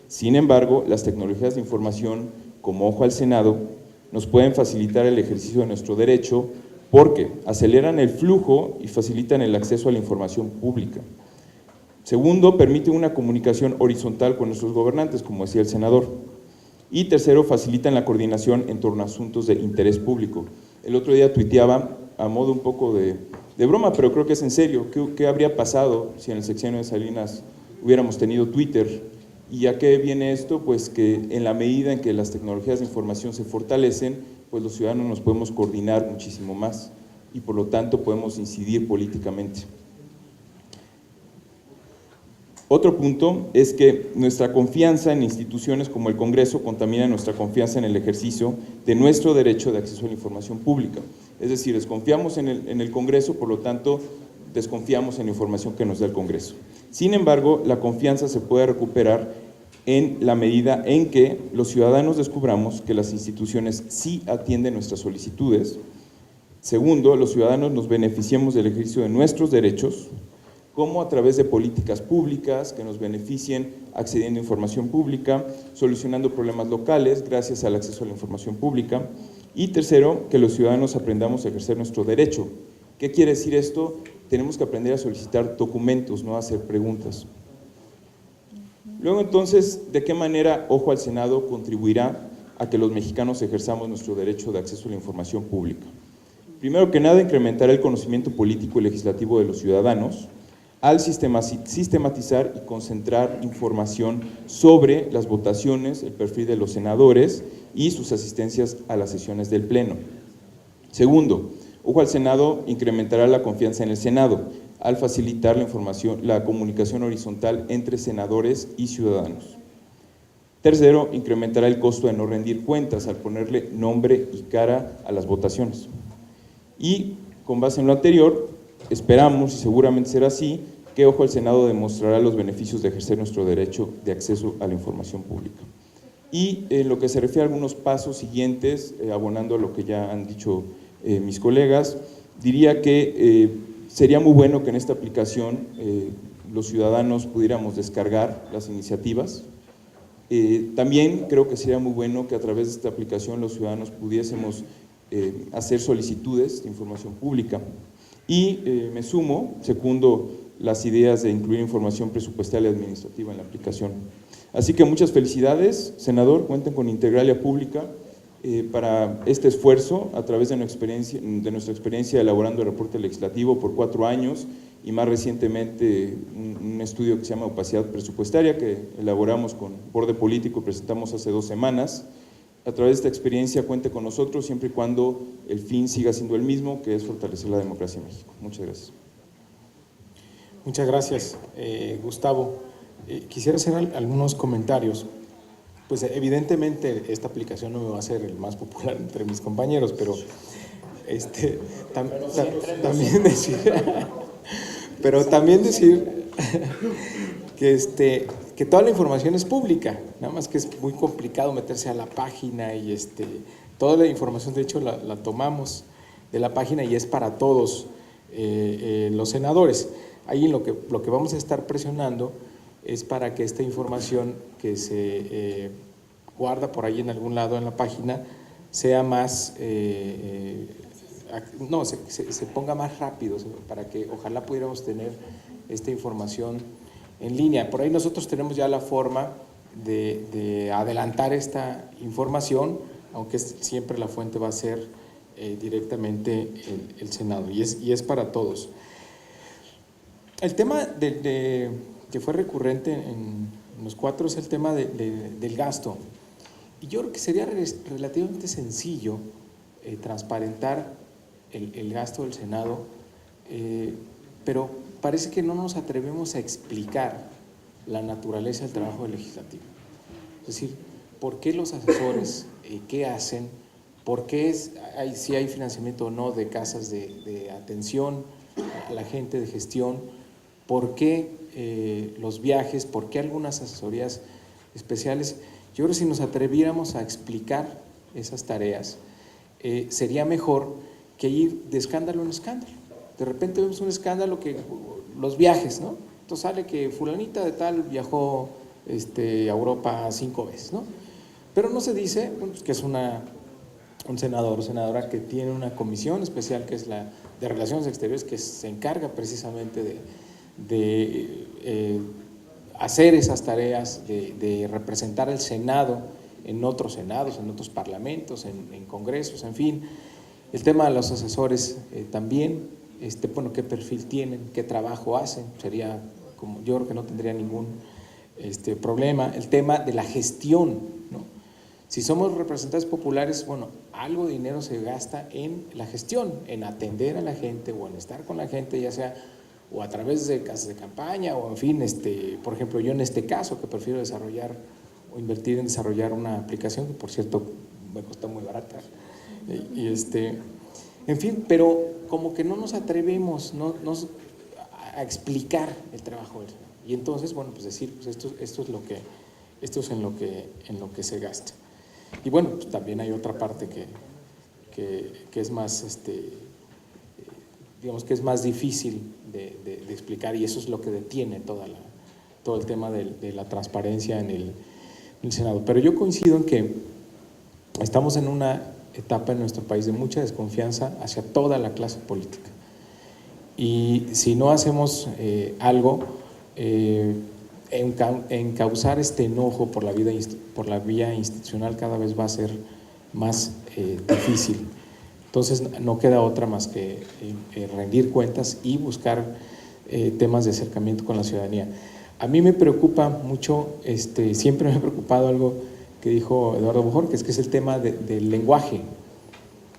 Sin embargo, las tecnologías de información, como Ojo al Senado, nos pueden facilitar el ejercicio de nuestro derecho porque aceleran el flujo y facilitan el acceso a la información pública. Segundo, permite una comunicación horizontal con nuestros gobernantes, como decía el senador. Y tercero, facilitan la coordinación en torno a asuntos de interés público. El otro día tuiteaba, a modo un poco de broma, pero creo que es en serio, ¿qué habría pasado si en el sexenio de Salinas hubiéramos tenido Twitter? ¿Y a qué viene esto? Pues que en la medida en que las tecnologías de información se fortalecen, pues los ciudadanos nos podemos coordinar muchísimo más y por lo tanto podemos incidir políticamente. Otro punto es que nuestra confianza en instituciones como el Congreso contamina nuestra confianza en el ejercicio de nuestro derecho de acceso a la información pública. Es decir, desconfiamos en el Congreso, por lo tanto, desconfiamos en la información que nos da el Congreso. Sin embargo, la confianza se puede recuperar en la medida en que los ciudadanos descubramos que las instituciones sí atienden nuestras solicitudes. Segundo, los ciudadanos nos beneficiemos del ejercicio de nuestros derechos, como a través de políticas públicas que nos beneficien accediendo a información pública, solucionando problemas locales gracias al acceso a la información pública. Y tercero, que los ciudadanos aprendamos a ejercer nuestro derecho. ¿Qué quiere decir esto? Tenemos que aprender a solicitar documentos, no a hacer preguntas. Luego entonces, ¿de qué manera Ojo al Senado contribuirá a que los mexicanos ejerzamos nuestro derecho de acceso a la información pública? Primero que nada, incrementará el conocimiento político y legislativo de los ciudadanos al sistematizar y concentrar información sobre las votaciones, el perfil de los senadores y sus asistencias a las sesiones del Pleno. Segundo, Ojo al Senado incrementará la confianza en el Senado al facilitar la comunicación horizontal entre senadores y ciudadanos. Tercero, incrementará el costo de no rendir cuentas al ponerle nombre y cara a las votaciones. Y con base en lo anterior, esperamos, y seguramente será así, que Ojo al Senado demostrará los beneficios de ejercer nuestro derecho de acceso a la información pública. Y en lo que se refiere a algunos pasos siguientes, abonando a lo que ya han dicho mis colegas, diría que sería muy bueno que en esta aplicación los ciudadanos pudiéramos descargar las iniciativas. También creo que sería muy bueno que a través de esta aplicación los ciudadanos pudiésemos hacer solicitudes de información pública. Y me sumo, secundo las ideas de incluir información presupuestal y administrativa en la aplicación. Así que muchas felicidades, senador, cuenten con Integralia Pública para este esfuerzo a través de nuestra experiencia elaborando el reporte legislativo por 4 años y más recientemente un estudio que se llama Opacidad Presupuestaria que elaboramos con Borde Político y presentamos hace 2 semanas. A través de esta experiencia cuente con nosotros siempre y cuando el fin siga siendo el mismo, que es fortalecer la democracia en México. Muchas gracias. Muchas gracias, Gustavo. Quisiera hacer algunos comentarios. Pues evidentemente esta aplicación no me va a ser el más popular entre mis compañeros, pero también decir que toda la información es pública, nada más que es muy complicado meterse a la página y toda la información de hecho la tomamos de la página y es para todos los senadores. Ahí lo que vamos a estar presionando es para que esta información que se guarda por ahí en algún lado en la página sea más, se ponga más rápido, para que ojalá pudiéramos tener esta información en línea. Por ahí nosotros tenemos ya la forma de adelantar esta información, aunque siempre la fuente va a ser directamente el Senado, y es para todos. El tema que fue recurrente en los cuatro es el tema del gasto. Y yo creo que sería relativamente sencillo transparentar el gasto del Senado, pero parece que no nos atrevemos a explicar la naturaleza del trabajo del legislativo. Es decir, ¿por qué los asesores, qué hacen? ¿Por qué si hay financiamiento o no de casas de atención a la gente, de gestión? ¿Por qué los viajes? ¿Por qué algunas asesorías especiales? Yo creo que si nos atreviéramos a explicar esas tareas, sería mejor que ir de escándalo en escándalo. De repente vemos un escándalo que los viajes, ¿no? Entonces sale que fulanita de tal viajó a Europa 5 veces, ¿no? Pero no se dice, bueno, pues que es un senador o senadora que tiene una comisión especial que es la de Relaciones Exteriores, que se encarga precisamente de hacer esas tareas, de representar al Senado en otros senados, en otros parlamentos, en congresos, en fin. El tema de los asesores también, bueno, qué perfil tienen, qué trabajo hacen, sería como, yo creo que no tendría ningún problema. El tema de la gestión, ¿no? Si somos representantes populares, bueno, algo de dinero se gasta en la gestión, en atender a la gente o en estar con la gente, ya sea o a través de casas de campaña o en fin, por ejemplo, yo en este caso que prefiero desarrollar o invertir en desarrollar una aplicación que por cierto me costó muy barata en fin, pero como que no nos atrevemos a explicar el trabajo del Senado. Y entonces, bueno, pues decir, pues esto es en lo que se gasta. Y bueno, pues también hay otra parte que es más, digamos que es más difícil de explicar, y eso es lo que detiene todo el tema de la transparencia en el Senado. Pero yo coincido en que estamos en una etapa en nuestro país de mucha desconfianza hacia toda la clase política. Y si no hacemos algo, encauzar este enojo por la vía institucional cada vez va a ser más difícil. Entonces no queda otra más que rendir cuentas y buscar temas de acercamiento con la ciudadanía. A mí me preocupa mucho, siempre me ha preocupado algo que dijo Eduardo Bojorquez, que es el tema del lenguaje.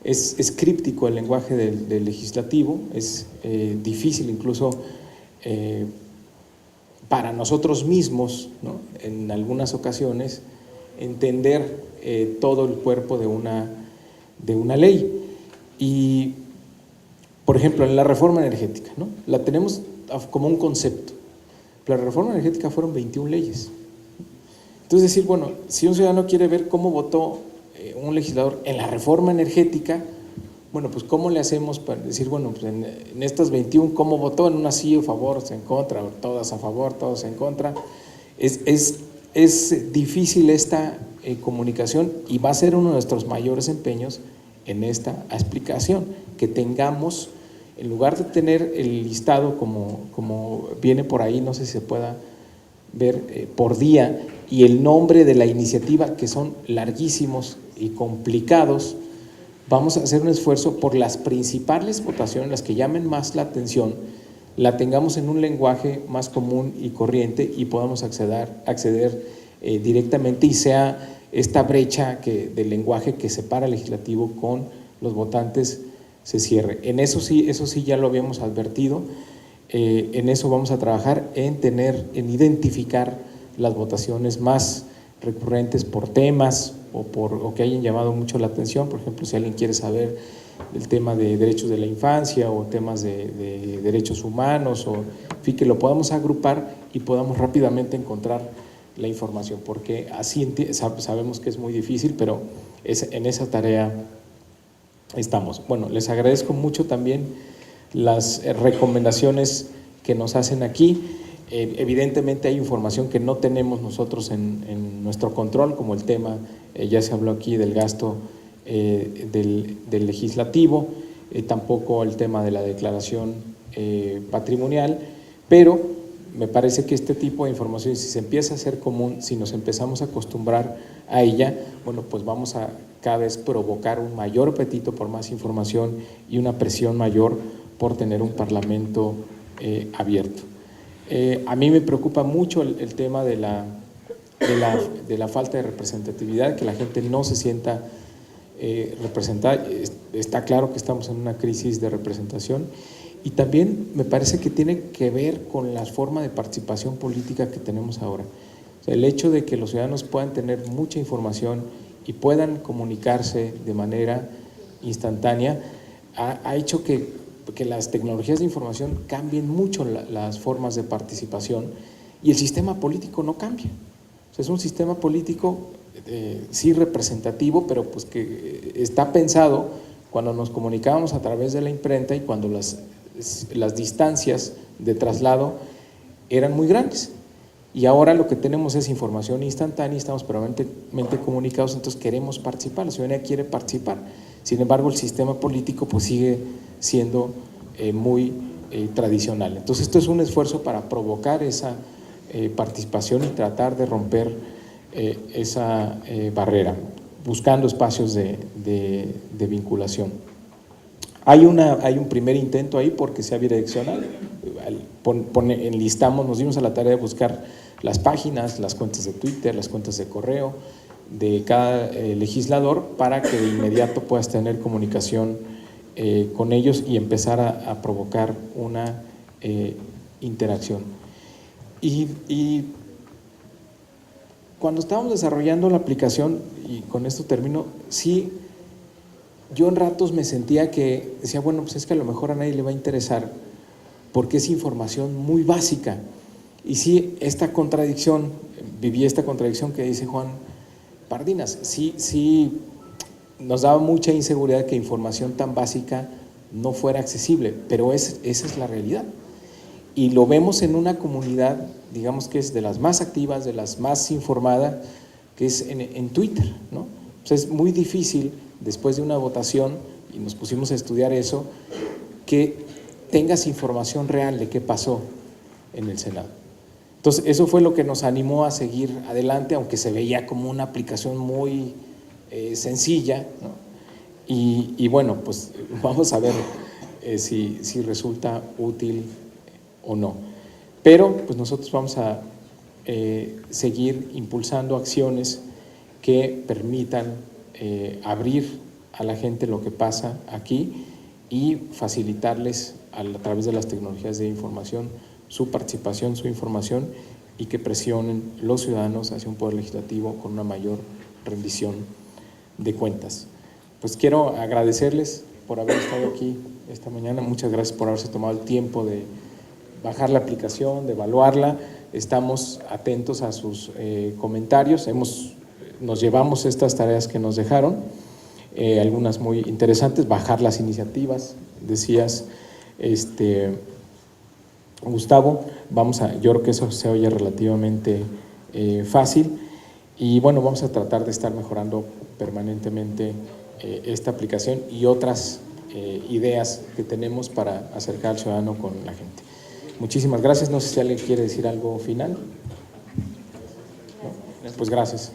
Es críptico el lenguaje del legislativo, es difícil incluso para nosotros mismos, ¿no? En algunas ocasiones, entender todo el cuerpo de una ley. Y, por ejemplo, en la reforma energética, ¿no? La tenemos como un concepto, pero la reforma energética fueron 21 leyes. Entonces decir, bueno, si un ciudadano quiere ver cómo votó un legislador en la reforma energética, bueno, pues ¿cómo le hacemos para decir, bueno, pues en estas 21, cómo votó en una sí, a favor, en contra, o todas a favor, todos en contra? Es difícil esta comunicación, y va a ser uno de nuestros mayores empeños en esta explicación, que tengamos, en lugar de tener el listado como viene por ahí, no sé si se pueda ver por día, y el nombre de la iniciativa, que son larguísimos y complicados, vamos a hacer un esfuerzo por las principales votaciones, las que llamen más la atención, la tengamos en un lenguaje más común y corriente y podamos acceder directamente, y sea esta brecha del lenguaje que separa al legislativo con los votantes se cierre. En eso sí ya lo habíamos advertido. En eso vamos a trabajar, en identificar las votaciones más recurrentes por temas o que hayan llamado mucho la atención. Por ejemplo, si alguien quiere saber el tema de derechos de la infancia o temas de derechos humanos, o en fin, que lo podamos agrupar y podamos rápidamente encontrar la información, porque así sabemos que es muy difícil, pero en esa tarea estamos. Bueno, les agradezco mucho también las recomendaciones que nos hacen aquí. Evidentemente hay información que no tenemos nosotros en nuestro control, como el tema, ya se habló aquí del gasto del legislativo, tampoco el tema de la declaración patrimonial, pero me parece que este tipo de información, si se empieza a hacer común, si nos empezamos a acostumbrar a ella, bueno, pues vamos a cada vez provocar un mayor apetito por más información y una presión mayor por tener un parlamento abierto. A mí me preocupa mucho el tema de la falta de representatividad, que la gente no se sienta representada. Está claro que estamos en una crisis de representación y también me parece que tiene que ver con la forma de participación política que tenemos ahora. O sea, el hecho de que los ciudadanos puedan tener mucha información y puedan comunicarse de manera instantánea ha hecho que las tecnologías de información cambien mucho las formas de participación y el sistema político no cambia. O sea, es un sistema político sí representativo, pero pues que está pensado cuando nos comunicábamos a través de la imprenta y cuando las distancias de traslado eran muy grandes. Y ahora lo que tenemos es información instantánea, estamos permanentemente comunicados, entonces queremos participar, la ciudadanía quiere participar. Sin embargo, el sistema político pues sigue siendo muy tradicional. Entonces esto es un esfuerzo para provocar esa participación y tratar de romper esa barrera, buscando espacios de vinculación. Hay un primer intento ahí porque sea bidireccional. Enlistamos, nos dimos a la tarea de buscar las páginas, las cuentas de Twitter, las cuentas de correo de cada legislador para que de inmediato puedas tener comunicación con ellos y empezar a provocar una interacción. Y cuando estábamos desarrollando la aplicación, y con esto termino, sí, yo en ratos me sentía que decía, bueno, pues es que a lo mejor a nadie le va a interesar porque es información muy básica. Y sí, viví esta contradicción que dice Juan Pardinas, sí nos daba mucha inseguridad que información tan básica no fuera accesible, pero esa es la realidad. Y lo vemos en una comunidad, digamos que es de las más activas, de las más informadas, que es en Twitter, ¿no? Pues es muy difícil, después de una votación, y nos pusimos a estudiar eso, que tengas información real de qué pasó en el Senado. Entonces, eso fue lo que nos animó a seguir adelante, aunque se veía como una aplicación muy sencilla, ¿no? Y bueno, pues vamos a ver si resulta útil o no. Pero pues nosotros vamos a seguir impulsando acciones que permitan abrir a la gente lo que pasa aquí y facilitarles a través de las tecnologías de información su participación, su información y que presionen los ciudadanos hacia un poder legislativo con una mayor rendición de cuentas. Pues quiero agradecerles por haber estado aquí esta mañana, muchas gracias por haberse tomado el tiempo de bajar la aplicación, de evaluarla, estamos atentos a sus comentarios, nos llevamos estas tareas que nos dejaron, algunas muy interesantes, bajar las iniciativas, decías, Gustavo, yo creo que eso se oye relativamente fácil y bueno, vamos a tratar de estar mejorando permanentemente esta aplicación y otras ideas que tenemos para acercar al ciudadano con la gente. Muchísimas gracias, no sé si alguien quiere decir algo final. ¿No? Pues gracias.